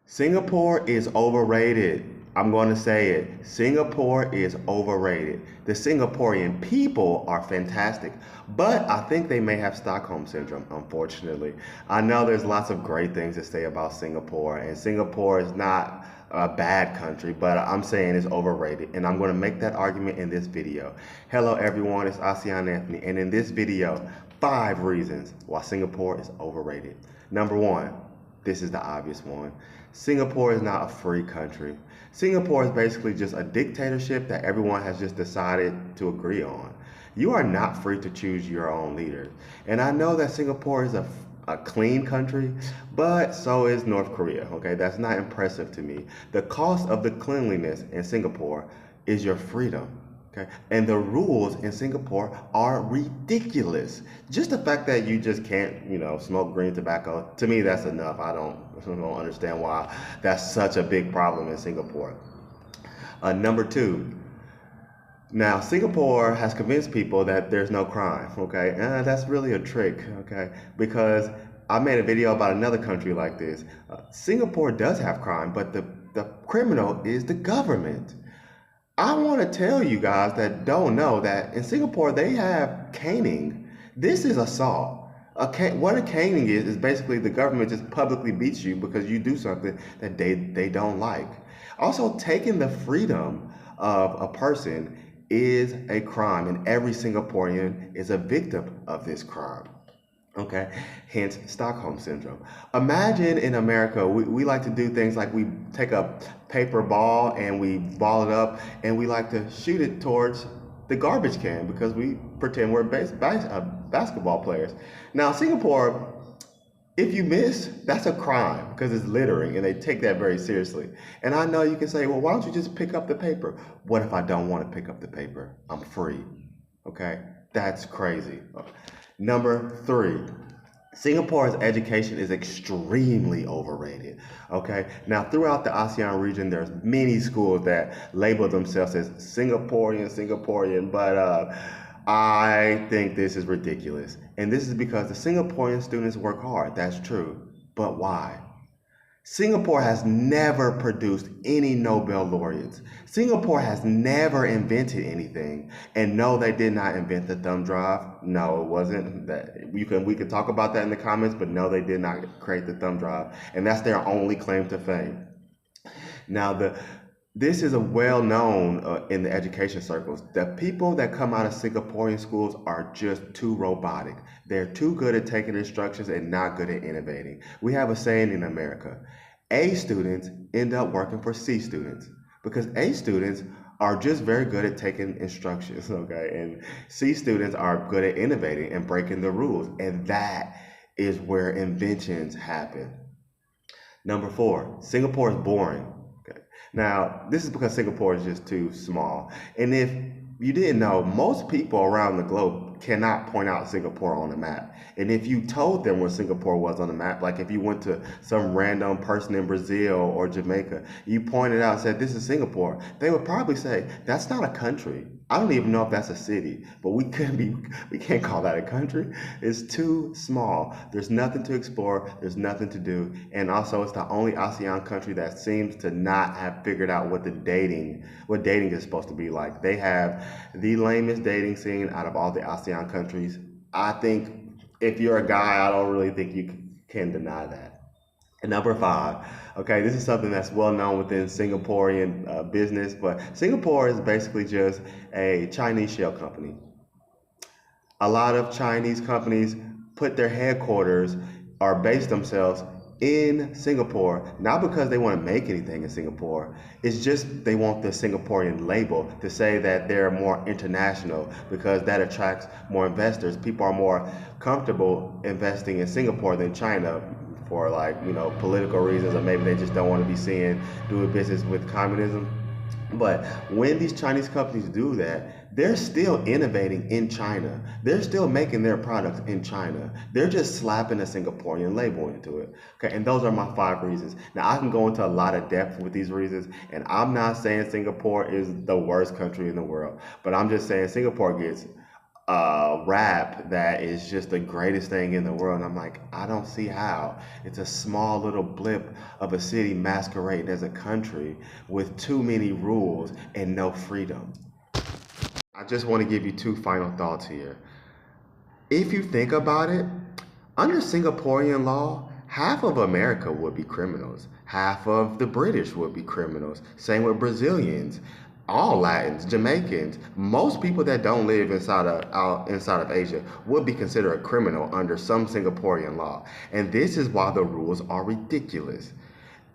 Singapore is overrated. I'm going to say it. Singapore is overrated. The Singaporean people are fantastic, but I think they may have Stockholm syndrome, unfortunately. I know there's lots of great things to say about Singapore, and Singapore is not a bad country, but I'm saying it's overrated, and I'm going to make that argument in this video. Hello everyone, it's ASEAN Anthony, and in this video, 5 reasons why Singapore is overrated. Number 1, this is the obvious one. Singapore is not a free country. Singapore is basically just a dictatorship that everyone has just decided to agree on. You are not free to choose your own leader. And I know that Singapore is a clean country, but so is North Korea, okay? That's not impressive to me. The cost of the cleanliness in Singapore is your freedom. Okay. And the rules in Singapore are ridiculous. Just the fact that you just can't, smoke green tobacco, to me, that's enough. I don't understand why that's such a big problem in Singapore. Number 2, now Singapore has convinced people that there's no crime, okay? And that's really a trick, okay? Because I made a video about another country like this. Singapore does have crime, but the criminal is the government. I want to tell you guys that don't know that in Singapore they have caning. This is assault. What a caning is basically the government just publicly beats you because you do something that they don't like. Also, taking the freedom of a person is a crime, and every Singaporean is a victim of this crime. Okay, hence Stockholm syndrome. Imagine in America, we like to do things like we take a paper ball and we ball it up and we like to shoot it towards the garbage can because we pretend we're basketball players. Now, Singapore, if you miss, that's a crime because it's littering and they take that very seriously. And I know you can say, well, why don't you just pick up the paper? What if I don't want to pick up the paper? I'm free. Okay, that's crazy. Number 3, Singapore's education is extremely overrated. Okay, now throughout the ASEAN region, there's many schools that label themselves as Singaporean, but I think this is ridiculous. And this is because the Singaporean students work hard. That's true, but why? Singapore has never produced any Nobel laureates. Singapore has never invented anything. And no, they did not invent the thumb drive. No, it wasn't. We could talk about that in the comments, but no, they did not create the thumb drive. And that's their only claim to fame. Now, this is a well-known in the education circles. The people that come out of Singaporean schools are just too robotic. They're too good at taking instructions and not good at innovating. We have a saying in America, A students end up working for C students because A students are just very good at taking instructions, okay? And C students are good at innovating and breaking the rules. And that is where inventions happen. Number 4, Singapore is boring. Now, this is because Singapore is just too small. And if you didn't know, most people around the globe cannot point out Singapore on the map. And if you told them where Singapore was on the map, like if you went to some random person in Brazil or Jamaica, you pointed out and said, this is Singapore, they would probably say, that's not a country. I don't even know if that's a city, but we can't call that a country. It's too small. There's nothing to explore. There's nothing to do. And also it's the only ASEAN country that seems to not have figured out what dating is supposed to be like. They have the lamest dating scene out of all the ASEAN countries. I think if you're a guy, I don't really think you can deny that. And number 5, okay, this is something that's well known within Singaporean business, but Singapore is basically just a Chinese shell company. A lot of Chinese companies put their headquarters or base themselves in Singapore, not because they want to make anything in Singapore. It's just they want the Singaporean label to say that they're more international because that attracts more investors. People are more comfortable investing in Singapore than China for political reasons, or maybe they just don't want to be seen doing business with communism. But when these Chinese companies do that, they're still innovating in China. They're still making their products in China. They're just slapping a Singaporean label into it. Okay, and those are my 5 reasons. Now, I can go into a lot of depth with these reasons, and I'm not saying Singapore is the worst country in the world, but I'm just saying Singapore gets rap that is just the greatest thing in the world. And I'm like, I don't see how. It's a small little blip of a city masquerading as a country with too many rules and no freedom. I just want to give you two final thoughts here. If you think about it, under Singaporean law, half of America would be criminals. Half of the British would be criminals. Same with Brazilians, all Latins, Jamaicans. Most people that don't live inside of Asia would be considered a criminal under some Singaporean law. And this is why the rules are ridiculous.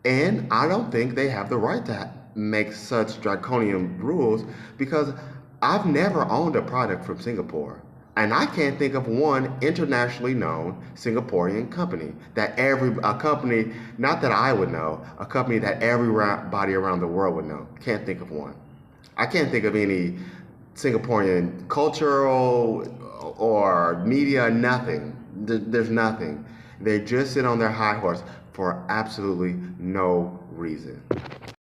And I don't think they have the right to make such draconian rules because I've never owned a product from Singapore. And I can't think of one internationally known Singaporean company a company, not that I would know, a company that everybody around the world would know. Can't think of one. I can't think of any Singaporean cultural or media, nothing. There's nothing. They just sit on their high horse for absolutely no reason.